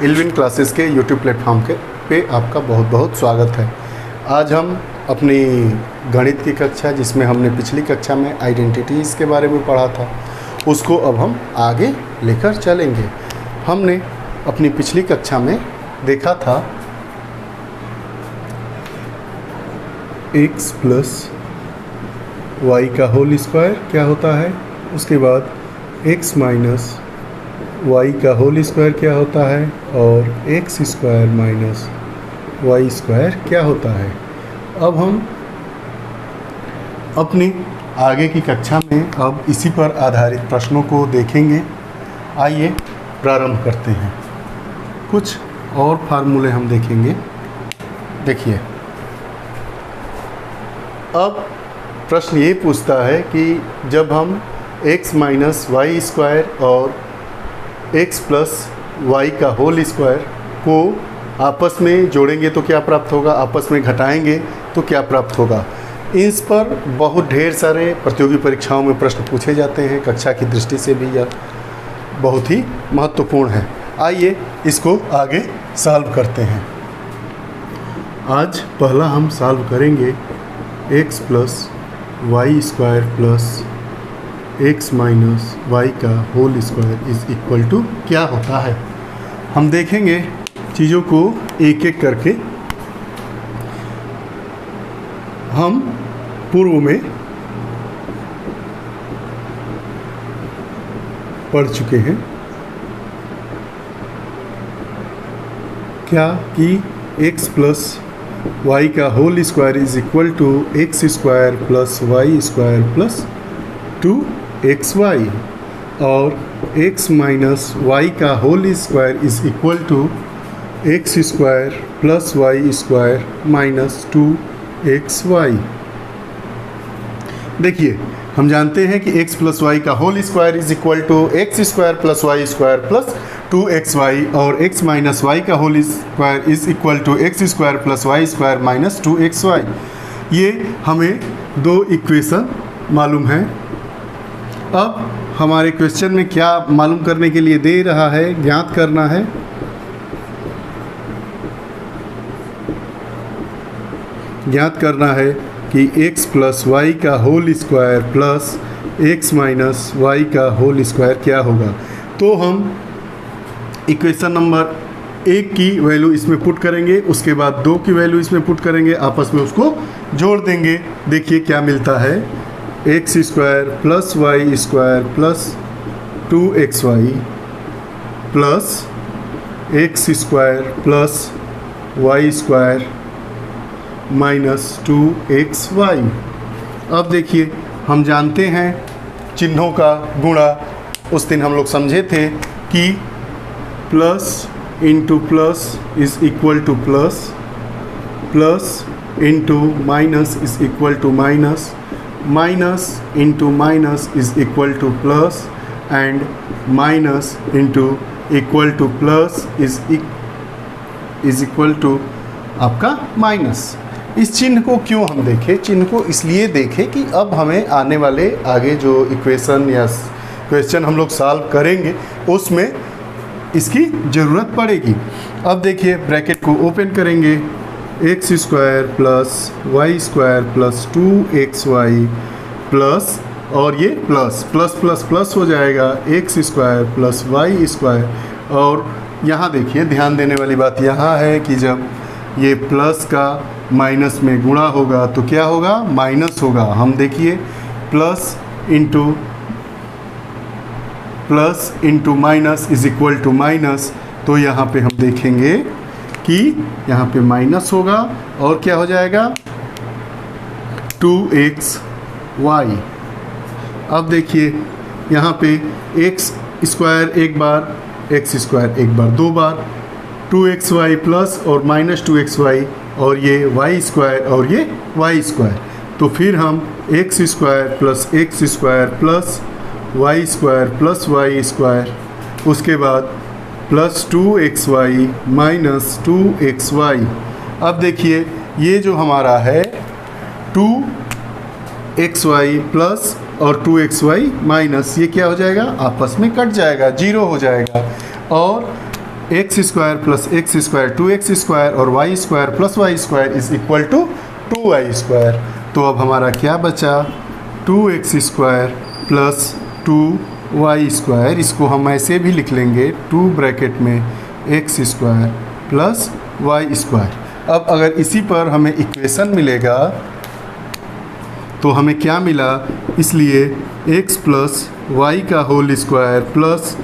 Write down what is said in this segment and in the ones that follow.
इल्विन classes के YouTube platform पे आपका बहुत बहुत स्वागत है। आज हम अपनी गणित की कक्षा, जिसमें हमने पिछली कक्षा में आइडेंटिटीज़ के बारे में पढ़ा था, उसको अब हम आगे लेकर चलेंगे। हमने अपनी पिछली कक्षा में देखा था x प्लस वाई का होल स्क्वायर क्या होता है, उसके बाद x माइनस वाई का होल स्क्वायर क्या होता है और x square minus y square क्या होता है। अब हम अपनी आगे की कक्षा में अब इसी पर आधारित प्रश्नों को देखेंगे। आइए प्रारंभ करते हैं। कुछ और फार्मूले हम देखेंगे। देखिए, अब प्रश्न ये पूछता है कि जब हम x माइनस वाई स्क्वायर और x प्लस वाई का होल स्क्वायर को आपस में जोड़ेंगे तो क्या प्राप्त होगा, आपस में घटाएंगे तो क्या प्राप्त होगा। इस पर बहुत ढेर सारे प्रतियोगी परीक्षाओं में प्रश्न पूछे जाते हैं। कक्षा की दृष्टि से भी यह बहुत ही महत्वपूर्ण है। आइए इसको आगे सॉल्व करते हैं। आज पहला हम सॉल्व करेंगे x plus y square plus x minus y का whole square is equal to क्या होता है। हम देखेंगे चीज़ों को एक एक करके। हम पूर्व में पढ़ चुके हैं क्या कि x प्लस वाई का whole square is equal to x square plus y square plus 2xy और x माइनस वाई का whole square is equal to x square plus y square minus 2xy। देखिए, हम जानते हैं कि x प्लस वाई का whole square is equal to x square plus y square plus 2xy और x minus y का whole square is equal to x square plus y square minus 2xy। ये हमें दो इक्वेशन मालूम है। अब हमारे क्वेश्चन में क्या मालूम करने के लिए दे रहा है, ज्ञात करना है। ज्ञात करना है कि x प्लस वाई का whole square plus x minus y का होल स्क्वायर क्या होगा। तो हम इक्वेशन नंबर 1 की वैल्यू इसमें पुट करेंगे, उसके बाद 2 की वैल्यू इसमें पुट करेंगे, आपस में उसको जोड़ देंगे। देखिए क्या मिलता है, x square plus y square plus 2xy plus x square plus y square minus 2xy। अब देखिए, हम जानते हैं चिन्हों का गुणा। उस दिन हम लोग समझे थे कि plus into plus is equal to plus, plus into minus is equal to minus, minus into minus is equal to plus and minus into equal to plus is equal to आपका माइनस। इस चिन्ह को क्यों हम देखें? चिन्ह को इसलिए देखें कि अब हमें आने वाले आगे जो इक्वेशन या क्वेश्चन हम लोग सॉल्व करेंगे उसमें इसकी ज़रूरत पड़ेगी। अब देखिए, ब्रैकेट को ओपन करेंगे, x square plus y square plus 2xy plus, और ये प्लस प्लस प्लस प्लस हो जाएगा, x square plus y square. और यहाँ देखिए, ध्यान देने वाली बात यहाँ है कि जब ये प्लस का माइनस में गुणा होगा तो क्या होगा, माइनस होगा। हम देखिए, plus into minus is equal to minus, तो यहाँ पे हम देखेंगे कि यहाँ पे माइनस होगा और क्या हो जाएगा, 2xy। अब देखिए, यहाँ पे एक्स स्क्वायर एक बार, एक्स स्क्वायर एक बार, दो बार, 2xy प्लस और माइनस 2xy, और ये वाई स्क्वायर और ये वाई स्क्वायर। तो फिर हम x square plus x square plus y square plus y square, उसके बाद प्लस 2xy माइनस 2xy। अब देखिए, ये जो हमारा है 2xy प्लस और 2xy माइनस, ये क्या हो जाएगा, आपस में कट जाएगा, जीरो हो जाएगा। और x square plus x square 2x square और y square plus y square is equal to 2y square. तो अब हमारा क्या बचा, 2x square plus 2y square. इसको हम ऐसे भी लिख लेंगे 2 ब्रैकेट में x square plus y square. अब अगर इसी पर हमें इक्वेशन मिलेगा तो हमें क्या मिला, इसलिए x प्लस वाई का whole square plus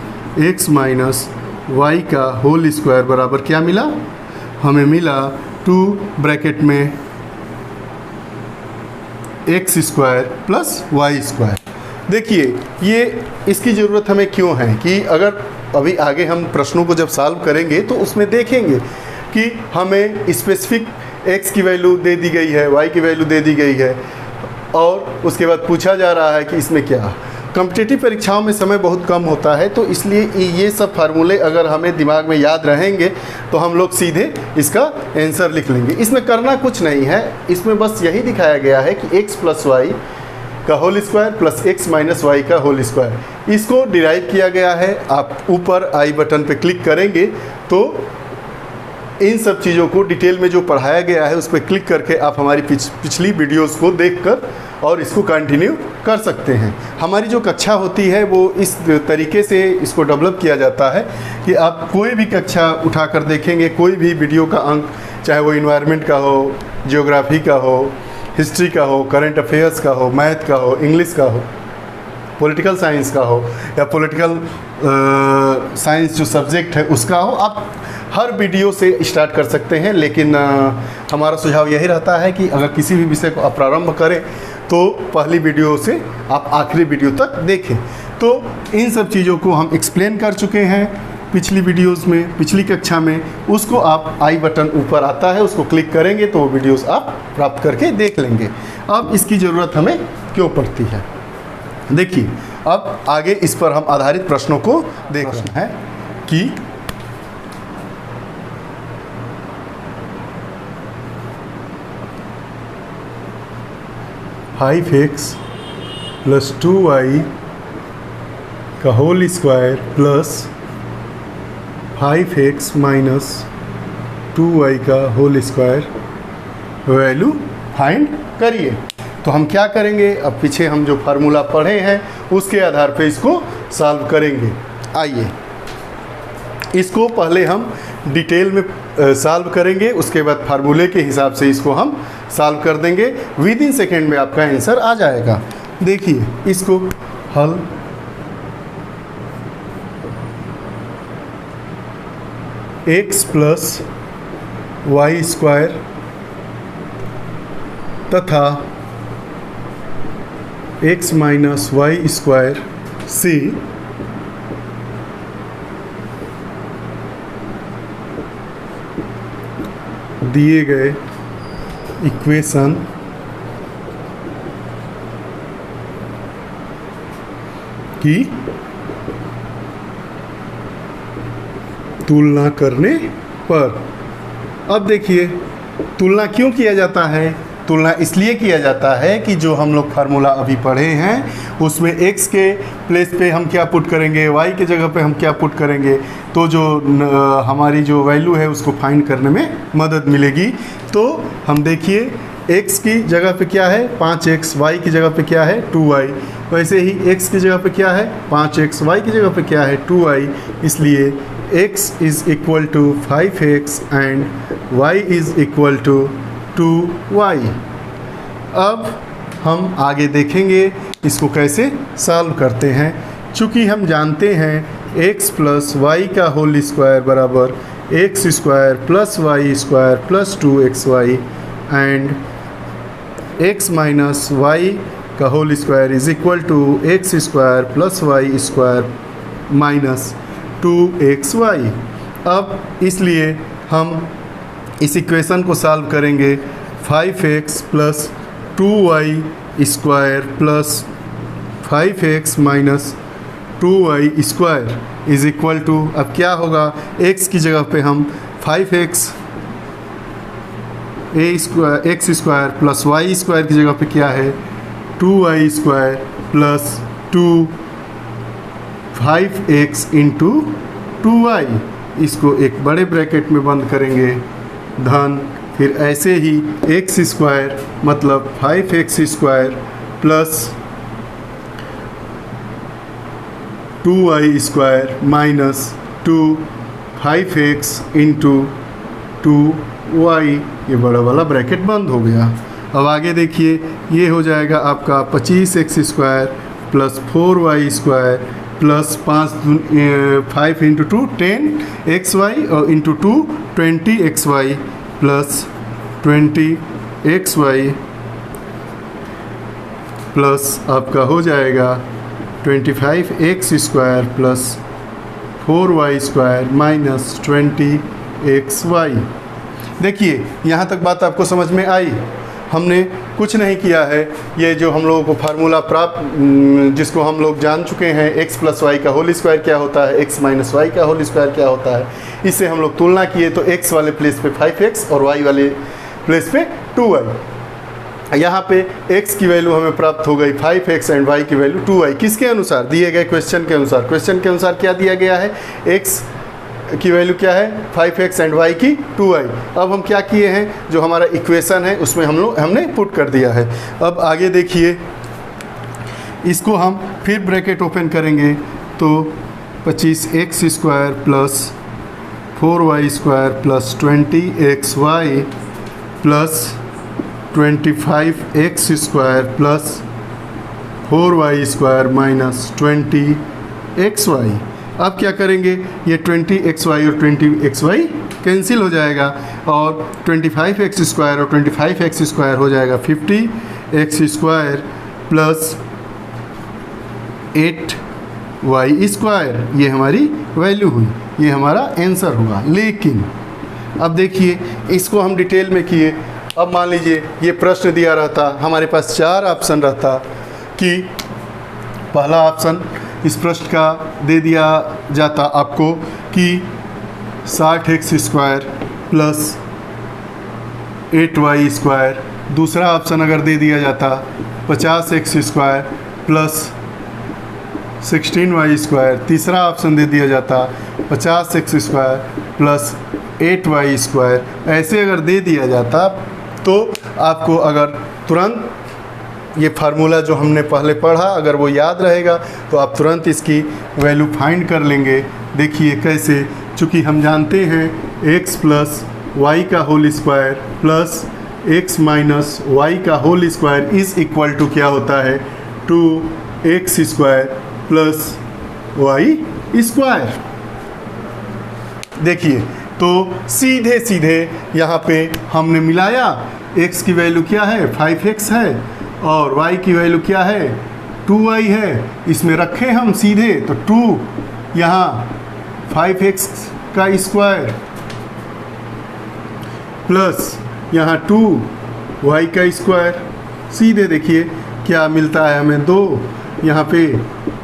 x minus y का होल स्क्वायर बराबर क्या मिला, हमें मिला 2 ब्रैकेट में x square plus y square. देखिए ये इसकी ज़रूरत हमें क्यों है कि अगर अभी आगे हम प्रश्नों को जब सॉल्व करेंगे तो उसमें देखेंगे कि हमें स्पेसिफिक x की वैल्यू दे दी गई है, y की वैल्यू दे दी गई है और उसके बाद पूछा जा रहा है कि इसमें क्या। कॉम्पिटिटिव परीक्षाओं में समय बहुत कम होता है तो इसलिए ये सब फार्मूले अगर हमें दिमाग में याद रहेंगे तो हम लोग सीधे इसका आंसर लिख लेंगे। इसमें करना कुछ नहीं है, इसमें बस यही दिखाया गया है कि x प्लस वाई का whole square plus x minus y का होल स्क्वायर, इसको डिराइव किया गया है। आप ऊपर आई बटन पे क्लिक करेंगे तो इन सब चीज़ों को डिटेल में जो पढ़ाया गया है उस पर क्लिक करके आप हमारी पिछली वीडियोस को देखकर और इसको कंटिन्यू कर सकते हैं। हमारी जो कक्षा होती है वो इस तरीके से इसको डेवलप किया जाता है कि आप कोई भी कक्षा उठाकर देखेंगे, कोई भी वीडियो का अंक, चाहे वो इन्वायरमेंट का हो, जियोग्राफी का हो, हिस्ट्री का हो, करंट अफेयर्स का हो, मैथ का हो, इंग्लिश का हो, पॉलिटिकल साइंस का हो या पॉलिटिकल साइंस जो सब्जेक्ट है उसका हो, आप हर वीडियो से स्टार्ट कर सकते हैं। लेकिन हमारा सुझाव यही रहता है कि अगर किसी भी विषय को आप प्रारंभ करें तो पहली वीडियो से आप आखिरी वीडियो तक देखें। तो इन सब चीज़ों को हम एक्सप्लेन कर चुके हैं पिछली वीडियोस में, पिछली कक्षा में। उसको आप आई बटन ऊपर आता है उसको क्लिक करेंगे तो वो वीडियोस आप प्राप्त करके देख लेंगे। अब इसकी ज़रूरत हमें क्यों पड़ती है, देखिए अब आगे इस पर हम आधारित प्रश्नों को देख रहे हैं कि फाइव एक्स प्लस 2y का whole square plus 5x minus 2y का होल स्क्वायर वैल्यू फाइंड करिए। तो हम क्या करेंगे, अब पीछे हम जो फार्मूला पढ़े हैं उसके आधार पे इसको सॉल्व करेंगे। आइए इसको पहले हम डिटेल में सॉल्व करेंगे, उसके बाद फार्मूले के हिसाब से इसको हम सॉल्व कर देंगे। विद इन सेकेंड में आपका आंसर आ जाएगा। देखिए इसको हल x प्लस वाई स्क्वायर तथा x माइनस वाई स्क्वायर से दिए गए इक्वेशन की तुलना करने पर। अब देखिए तुलना क्यों किया जाता है, तुलना इसलिए किया जाता है कि जो हम लोग फार्मूला अभी पढ़े हैं उसमें x के प्लेस पे हम क्या पुट करेंगे, y के जगह पे हम क्या पुट करेंगे, तो जो हमारी जो वैल्यू है उसको फाइंड करने में मदद मिलेगी। तो हम देखिए x की जगह पे क्या है 5x, y की जगह पे क्या है 2y, वैसे ही x की जगह पे क्या है 5x, y की जगह पे क्या है 2y, इसलिए x is equal to 5x and y is equal to 2y। अब हम आगे देखेंगे इसको कैसे सॉल्व करते हैं। चूँकि हम जानते हैं x प्लस वाई का होल स्क्वायर बराबर x square plus y square plus 2xy and x minus y का whole square is equal to x square plus y square minus 2xy। अब इसलिए हम इस इक्वेशन को सॉल्व करेंगे 5x plus 2y square plus 5x minus 2y square is equal to, अब क्या होगा x की जगह पे हम 5x x square plus y square की जगह पे क्या है 2y square plus 5x into 2y इसको एक बड़े ब्रैकेट में बंद करेंगे, धन, फिर ऐसे ही एक्स स्क्वायर मतलब 5x square plus 2y square minus 5x into 2y, ये बड़ा वाला ब्रैकेट बंद हो गया। अब आगे देखिए, ये हो जाएगा आपका 25x square plus 4y square plus 5 into 2 10xy और into 2 20xy plus 20xy plus आपका हो जाएगा 25x square plus 4y square minus 20xy। देखिए यहाँ तक बात आपको समझ में आई। हमने कुछ नहीं किया है, ये जो हम लोगों को फार्मूला प्राप्त, जिसको हम लोग जान चुके हैं, x प्लस वाई का होल स्क्वायर क्या होता है, x माइनस वाई का होल स्क्वायर क्या होता है, इससे हम लोग तुलना किए तो x वाले प्लेस पे 5x और y वाले प्लेस पे 2y। यहाँ पे x की वैल्यू हमें प्राप्त हो गई 5x एंड y की वैल्यू 2y। किसके अनुसार? दिए गए क्वेश्चन के अनुसार। क्वेश्चन के अनुसार क्या दिया गया है? x की वैल्यू क्या है? 5x एंड y की 2y। अब हम क्या किए हैं, जो हमारा इक्वेशन है उसमें हमने पुट कर दिया है। अब आगे देखिए, इसको हम फिर ब्रैकेट ओपन करेंगे तो 25x square plus 4y square plus 20xy plus 25x square plus 4y square minus 20xy। अब क्या करेंगे, ये 20xy और 20xy कैंसिल हो जाएगा और 25x स्क्वायर और 25x स्क्वायर हो जाएगा 50x square plus 8y square. ये हमारी वैल्यू हुई, ये हमारा आंसर हुआ। लेकिन अब देखिए, इसको हम डिटेल में किए। अब मान लीजिए ये प्रश्न दिया रहता, हमारे पास 4 ऑप्शन रहता कि पहला ऑप्शन इस प्रश्न का दे दिया जाता आपको कि 60x square plus 8y square. दूसरा ऑप्शन अगर दे दिया जाता 50x square plus 16y square. तीसरा ऑप्शन दे दिया जाता 50x square plus 8y square. ऐसे अगर दे दिया जाता तो आपको अगर तुरंत ये फार्मूला जो हमने पहले पढ़ा अगर वो याद रहेगा तो आप तुरंत इसकी वैल्यू फाइंड कर लेंगे। देखिए कैसे, चूँकि हम जानते हैं x प्लस वाई का whole square plus x minus y का whole square is equal to क्या होता है, 2x square plus y square. देखिए तो सीधे सीधे यहाँ पे हमने मिलाया, x की वैल्यू क्या है, 5x है और y की वैल्यू क्या है, 2y है। इसमें रखें हम सीधे तो 2 यहाँ 5x का स्क्वायर प्लस यहाँ 2y का स्क्वायर। सीधे देखिए क्या मिलता है हमें, 2 यहाँ पे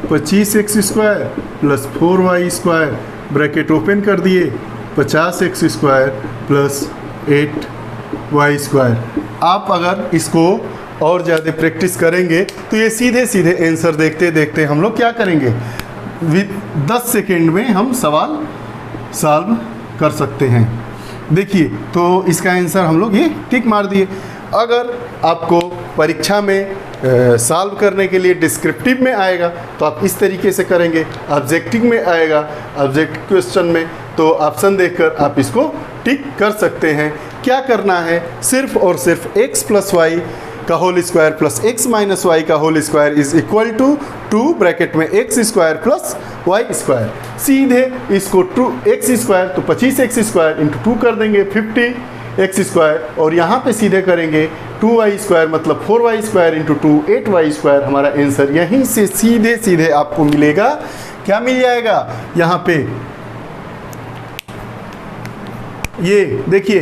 25x square plus 4y square, bracket open कर दिए, 50x square plus 8y square. आप अगर इसको और ज़्यादा प्रैक्टिस करेंगे तो ये सीधे सीधे आंसर देखते देखते हम लोग क्या करेंगे, 10 सेकेंड में हम सवाल सॉल्व कर सकते हैं। देखिए तो इसका आंसर हम लोग ये टिक मार दिए। अगर आपको परीक्षा में सॉल्व करने के लिए डिस्क्रिप्टिव में आएगा तो आप इस तरीके से करेंगे, ऑब्जेक्टिव में आएगा, ऑब्जेक्टिव क्वेश्चन में तो ऑप्शन देखकर आप इसको टिक कर सकते हैं। क्या करना है, सिर्फ और सिर्फ x प्लस वाई का whole square plus x minus y का whole square is equal to 2 bracket में x square plus y square. सीधे इसको 2x स्क्वायर तो 25x स्क्वायर इंटू 2 कर देंगे 50x स्क्वायर और यहाँ पे सीधे करेंगे 2y स्क्वायर मतलब 4y square into 2 8y square. हमारा आंसर यहीं से सीधे सीधे आपको मिलेगा। क्या मिल जाएगा यहाँ पे, ये देखिए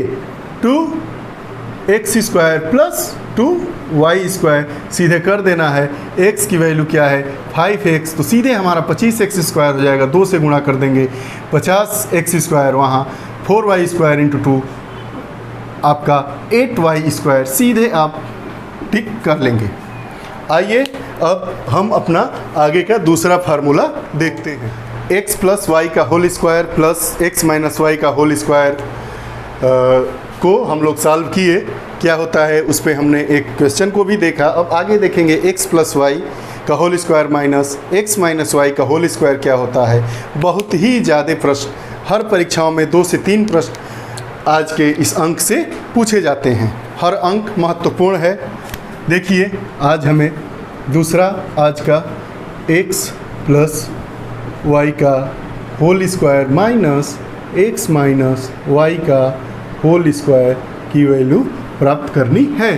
2x square plus 2y square. सीधे कर देना है, x की वैल्यू क्या है 5x तो सीधे हमारा 25x स्क्वायर हो जाएगा, 2 से गुणा कर देंगे 50x स्क्वायर, वहाँ 4y स्क्वायर इंटू 2 आपका 8y स्क्वायर। सीधे आप टिक कर लेंगे। आइए अब हम अपना आगे का दूसरा फार्मूला देखते हैं। एक्स प्लस वाई का whole square plus x minus y का होल स्क्वायर को हम लोग सॉल्व किए, क्या होता है उस पर हमने एक क्वेश्चन को भी देखा। अब आगे देखेंगे एक्स प्लस वाई का whole square minus x minus y का होल स्क्वायर क्या होता है। बहुत ही ज़्यादा प्रश्न हर परीक्षाओं में 2 से 3 प्रश्न आज के इस अंक से पूछे जाते हैं। हर अंक महत्वपूर्ण है। देखिए आज हमें दूसरा आज का एक्स प्लस वाई का whole square minus x minus y का होल स्क्वायर की वैल्यू प्राप्त करनी है।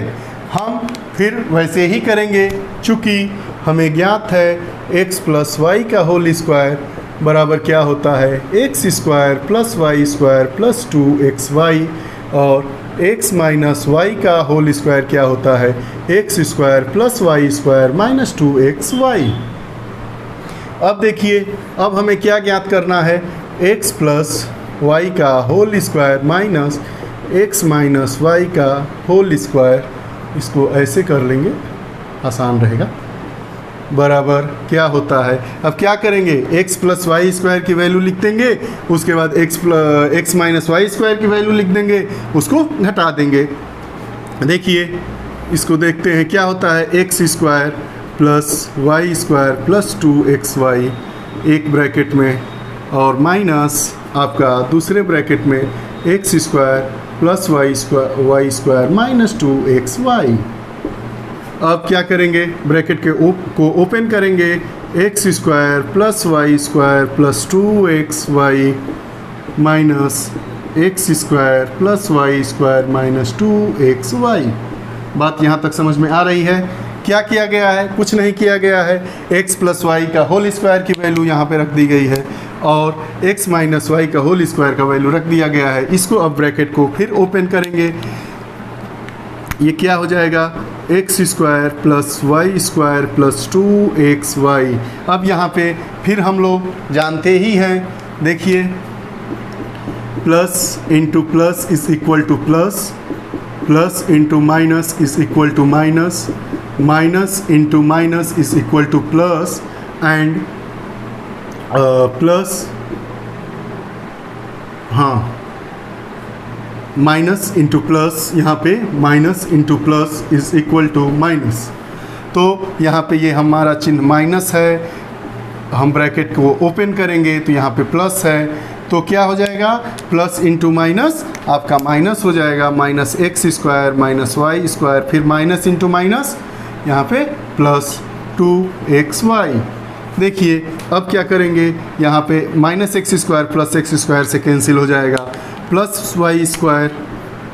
हम फिर वैसे ही करेंगे, चूँकि हमें ज्ञात है एक्स प्लस वाई का होल स्क्वायर बराबर क्या होता है, x square plus y square plus 2xy, और एक्स माइनस वाई का होल स्क्वायर क्या होता है, x square plus y square minus 2xy। अब देखिए अब हमें क्या ज्ञात करना है, एक्स प्लस वाई का whole square minus x minus y का होल स्क्वायर, इसको ऐसे कर लेंगे आसान रहेगा, बराबर क्या होता है। अब क्या करेंगे, एक्स प्लस वाई स्क्वायर की वैल्यू लिख देंगे, उसके बाद एक्स माइनस वाई स्क्वायर की वैल्यू लिख देंगे, उसको घटा देंगे। देखिए इसको देखते हैं क्या होता है, x square plus y square plus 2xy एक ब्रैकेट में, और माइनस आपका दूसरे ब्रैकेट में x square plus y square minus 2xy। अब क्या करेंगे, ब्रैकेट को ओपन करेंगे, x square plus y square plus 2xy minus x square plus y square minus 2xy। बात यहाँ तक समझ में आ रही है। क्या किया गया है, कुछ नहीं किया गया है, एक्स प्लस वाई का होल स्क्वायर की वैल्यू यहाँ पे रख दी गई है और एक्स माइनस वाई का होल स्क्वायर का वैल्यू रख दिया गया है। इसको अब ब्रैकेट को फिर ओपन करेंगे, ये क्या हो जाएगा, x square plus y square plus 2xy। अब यहाँ पे फिर हम लोग जानते ही हैं, देखिए plus into plus is equal to plus, plus into minus is equal to minus, minus into minus is equal to plus, and plus हाँ माइनस इंटू प्लस, यहाँ पे minus into plus is equal to minus. तो यहाँ पे ये हमारा चिन्ह minus है, हम ब्रैकेट को ओपन करेंगे तो यहाँ पे प्लस है, तो क्या हो जाएगा, प्लस इंटू माइनस आपका माइनस हो जाएगा, minus x square minus y square, फिर माइनस इंटू माइनस यहाँ पे प्लस 2xy। देखिए अब क्या करेंगे, यहाँ पे minus x square plus x square से कैंसिल हो जाएगा, plus y square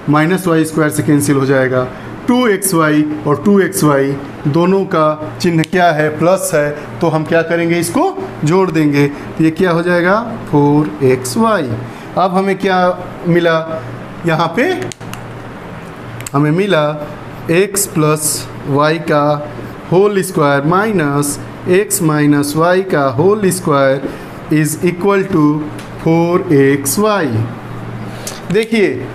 minus y square से कैंसिल हो जाएगा, 2xy और 2xy दोनों का चिन्ह क्या है, प्लस है, तो हम क्या करेंगे, इसको जोड़ देंगे, तो ये क्या हो जाएगा 4xy। अब हमें क्या मिला, यहाँ पे हमें मिला x प्लस वाई का whole square minus x minus y का whole square is equal to 4xy। देखिए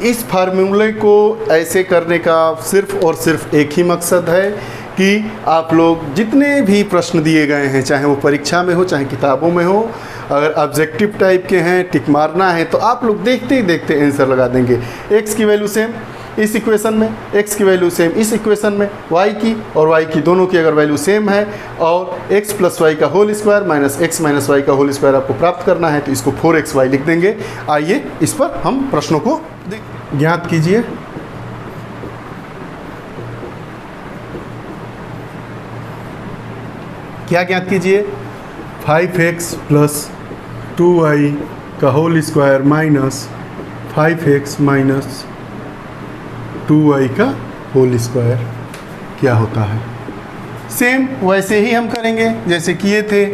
इस फार्मूले को ऐसे करने का सिर्फ और सिर्फ एक ही मकसद है कि आप लोग जितने भी प्रश्न दिए गए हैं, चाहे वो परीक्षा में हो चाहे किताबों में हो, अगर ऑब्जेक्टिव टाइप के हैं, टिक मारना है, तो आप लोग देखते ही देखते आंसर लगा देंगे। एक्स की वैल्यू सेम इस इक्वेशन में, एक्स की वैल्यू सेम इस इक्वेशन में, वाई की और वाई की दोनों की अगर वैल्यू सेम है और एक्स प्लस वाई का whole square minus x minus y का होल स्क्वायर आपको प्राप्त करना है, तो इसको 4xy लिख देंगे। आइए इस पर हम प्रश्नों को ज्ञात कीजिए। क्या ज्ञात कीजिए, 5x प्लस 2y का whole square minus 5x minus 2y का होल स्क्वायर क्या होता है। सेम वैसे ही हम करेंगे जैसे किए थे।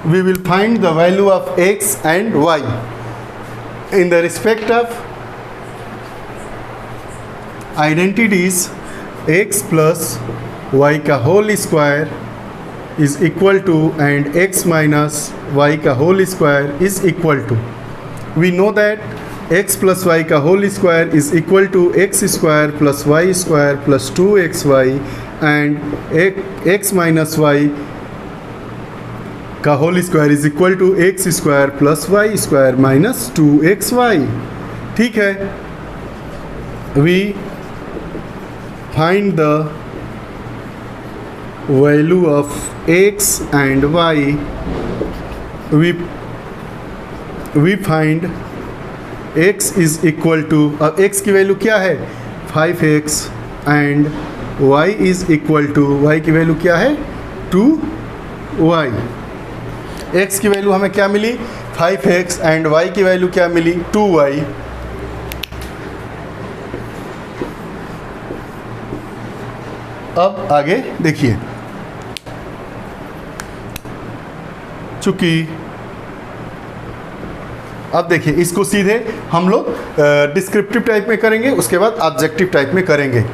We will find the value of x and y in the respect of identities. x plus y का whole square is equal to and x minus y का whole square is equal to, we know that x plus y का whole square is equal to x square plus y square plus 2xy and x minus y का whole square is equal to x square plus y square minus 2xy। ठीक है, we find the value of x and y। We find x is equal to, अब x की value क्या है 5x and y is equal to, y की value क्या है 2y। x की वैल्यू हमें क्या मिली 5x एंड y की वैल्यू क्या मिली 2y। अब आगे देखिए, चूंकि अब देखिए इसको सीधे हम लोग डिस्क्रिप्टिव टाइप में करेंगे, उसके बाद ऑब्जेक्टिव टाइप में करेंगे।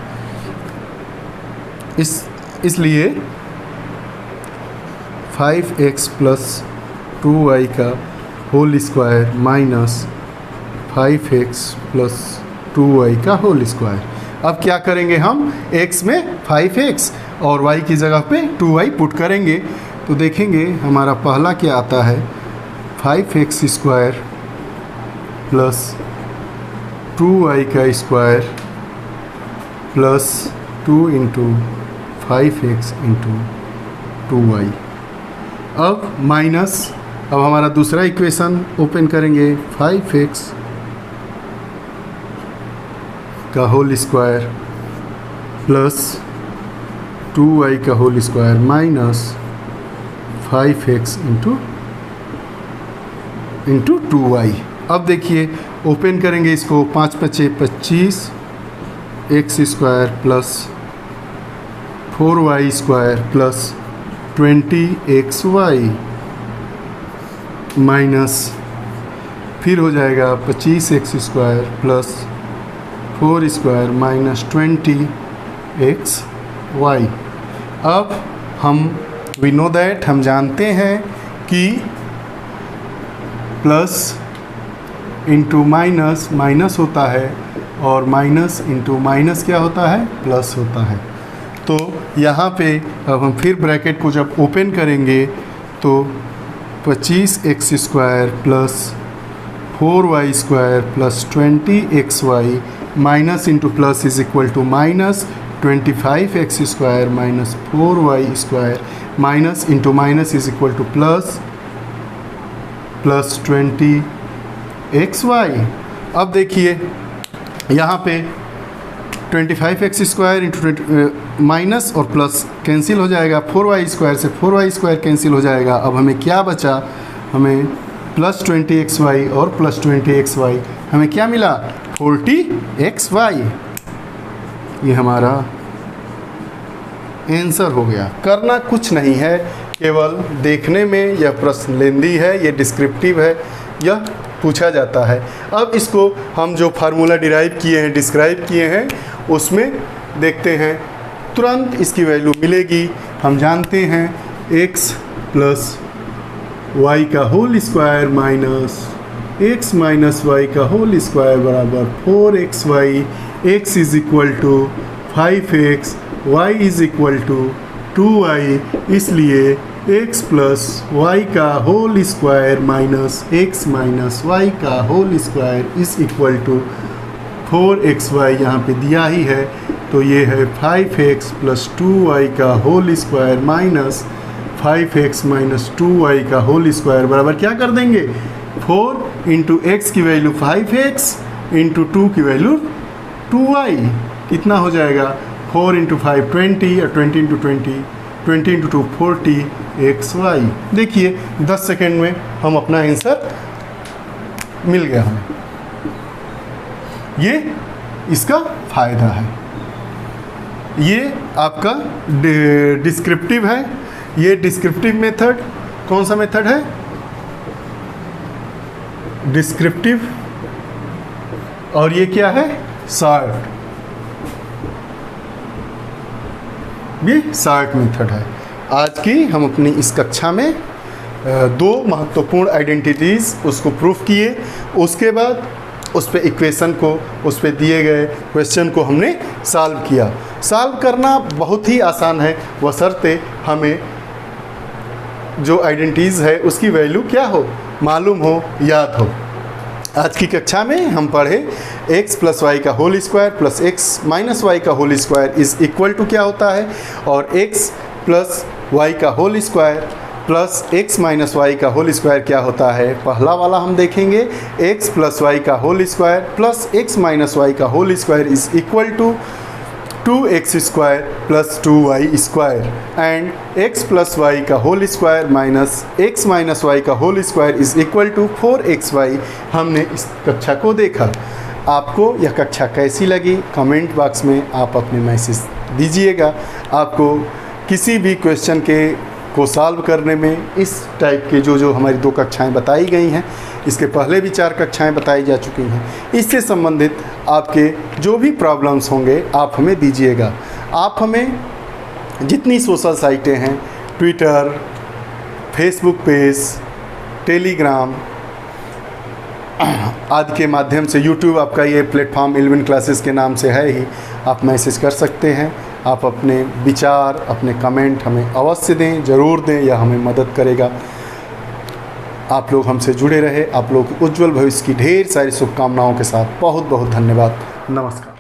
इसलिए 5x प्लस 2y का whole square minus 5x plus 2y का होल स्क्वायर। अब क्या करेंगे हम, x में 5x और y की जगह पे 2y पुट करेंगे, तो देखेंगे हमारा पहला क्या आता है 5x स्क्वायर प्लस 2y का square plus 2 into 5x into 2y। अब माइनस, अब हमारा दूसरा इक्वेशन ओपन करेंगे 5x का होल स्क्वायर प्लस 2y का whole square minus 5x into 2y। अब देखिए ओपन करेंगे इसको, 5 × 5 = 25 x square plus 4y square plus 20xy minus, फिर हो जाएगा 25x square plus 4 square minus 20xy। अब हम वी नो दैट, हम जानते हैं कि प्लस इंटू माइनस माइनस होता है और माइनस इंटू माइनस क्या होता है प्लस होता है। तो यहाँ पे अब हम फिर ब्रैकेट को जब ओपन करेंगे तो 25x square plus 4y square plus 20xy minus into plus is equal to minus 25x square minus 4y square minus into minus is equal to plus 20xy। अब देखिए यहाँ पे 25x स्क्वायर इंटू माइनस और plus cancel हो जाएगा, 4y square से 4y square cancel हो जाएगा। अब हमें क्या बचा, हमें प्लस 20xy और प्लस 20xy हमें क्या मिला 40xy। ये हमारा आंसर हो गया। करना कुछ नहीं है, केवल देखने में यह प्रश्न लेंदी है, ये डिस्क्रिप्टिव है, यह पूछा जाता है। अब इसको हम जो फार्मूला डिराइव किए हैं, डिस्क्राइब किए हैं, उसमें देखते हैं, तुरंत इसकी वैल्यू मिलेगी। हम जानते हैं x प्लस वाई का whole square minus x minus y का होल स्क्वायर बराबर 4xy। x is equal to 5x, y is equal to 2y, इसलिए x प्लस वाई का whole square minus x minus y का whole square is equal to 4xy यहाँ पे दिया ही है, तो ये है 5x प्लस 2y का whole square minus 5x minus 2y का होल स्क्वायर बराबर क्या कर देंगे 4 इंटू एक्स की वैल्यू 5x इंटू 2 की वैल्यू 2y, कितना हो जाएगा 4 इंटू 5 20 और 20 इंटू 20 इंटू 2 40xy। देखिए 10 सेकेंड में हम अपना आंसर मिल गया हमें। ये इसका फ़ायदा है। ये आपका डिस्क्रिप्टिव है। ये डिस्क्रिप्टिव मेथड कौन सा मेथड है, डिस्क्रिप्टिव, और ये क्या है शॉर्ट, ये शॉर्ट मेथड है। आज की हम अपनी इस कक्षा में दो महत्वपूर्ण आइडेंटिटीज़ उसको प्रूफ किए, उसके बाद उस पे इक्वेशन को, उस पे दिए गए क्वेश्चन को हमने सॉल्व किया। सॉल्व करना बहुत ही आसान है, बशर्ते हमें जो आइडेंटिटीज़ है उसकी वैल्यू क्या हो, मालूम हो, याद हो। आज की कक्षा में हम पढ़े x प्लस वाई का whole square plus x minus y का whole square is equal to क्या होता है, और x प्लस वाई का whole square plus x minus y का होल स्क्वायर क्या होता है। पहला वाला हम देखेंगे x प्लस वाई का whole square plus x minus y का whole square is equal to 2x square plus 2y square, and x plus y का whole square minus x minus y का whole square is equal to 4xy। हमने इस कक्षा को देखा। आपको यह कक्षा कैसी लगी कमेंट बॉक्स में आप अपने मैसेज दीजिएगा। आपको किसी भी क्वेश्चन को सॉल्व करने में इस टाइप के जो हमारी 2 कक्षाएं बताई गई हैं, इसके पहले भी 4 कक्षाएं बताई जा चुकी हैं, इससे संबंधित आपके जो भी प्रॉब्लम्स होंगे आप हमें दीजिएगा। आप हमें जितनी सोशल साइटें हैं, ट्विटर, फेसबुक पेज, टेलीग्राम आदि के माध्यम से, यूट्यूब आपका ये प्लेटफॉर्म 11 क्लासेस के नाम से है ही, आप मैसेज कर सकते हैं। आप अपने विचार, अपने कमेंट हमें अवश्य दें, ज़रूर दें, यह हमें मदद करेगा। आप लोग हमसे जुड़े रहे। आप लोग उज्जवल भविष्य की ढेर सारी शुभकामनाओं के साथ बहुत बहुत धन्यवाद। नमस्कार।